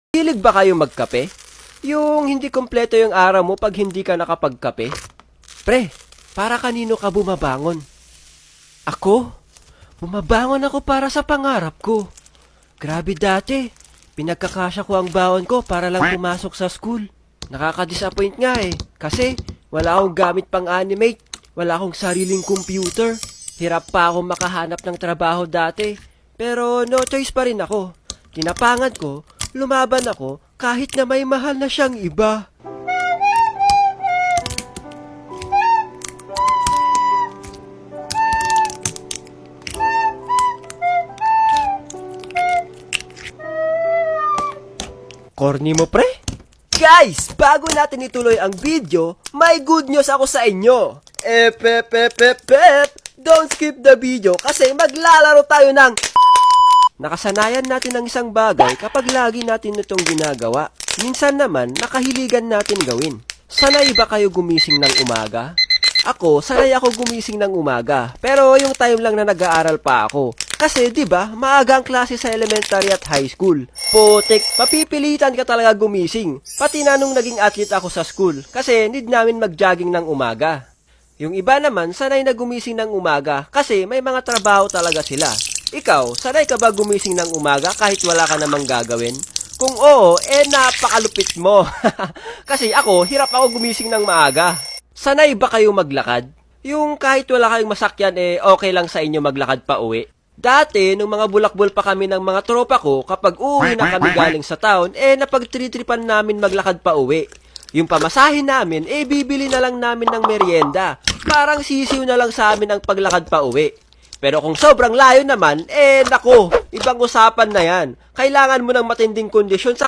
Hilig ba kayo magkape? Yung hindi kompleto yung araw mo pag hindi ka nakapagkape? Pre, para kanino ka bumabangon? Ako? Bumabangon ako para sa pangarap ko. Grabe dati, pinagkakasya ko ang baon ko para lang pumasok sa school. Nakaka-disappoint nga kasi wala akong gamit pang animate, wala akong sariling computer. Hirap pa akong makahanap ng trabaho dati, pero no choice pa rin ako. Tinapangan ko, lumaban ako kahit na may mahal na siyang iba. Corny mo, pre? Guys, bago natin ituloy ang video, may good news ako sa inyo. Don't skip the video kasi maglalaro tayo ng... Nakasanayan natin ang isang bagay kapag lagi natin itong ginagawa. Minsan naman, nakahiligan natin gawin. Sanay ba kayo gumising ng umaga? Ako, sanay ako gumising ng umaga. Pero yung time lang na nag-aaral pa ako. Kasi, di ba, maaga ang klase sa elementary at high school. Putik, papipilitan ka talaga gumising. Pati na nung naging athlete ako sa school. Kasi, need namin mag-jogging ng umaga. Yung iba naman, sanay na gumising ng umaga. Kasi, may mga trabaho talaga sila. Ikaw, sanay ka ba gumising ng umaga kahit wala ka namang gagawin? Kung oo, napakalupit mo. Kasi ako, hirap ako gumising ng maaga. Sanay ba kayo maglakad? Yung kahit wala kayong masakyan, okay lang sa inyo maglakad pa uwi? Dati, nung mga bulakbol pa kami ng mga tropa ko, kapag uuwi na kami galing sa town, napagtritripan namin maglakad pa uwi. Yung pamasahin namin, bibili na lang namin ng merienda. Parang sisiw na lang sa amin ang paglakad pa uwi. Pero kung sobrang layo naman, nako, ibang usapan na yan. Kailangan mo ng matinding kondisyon sa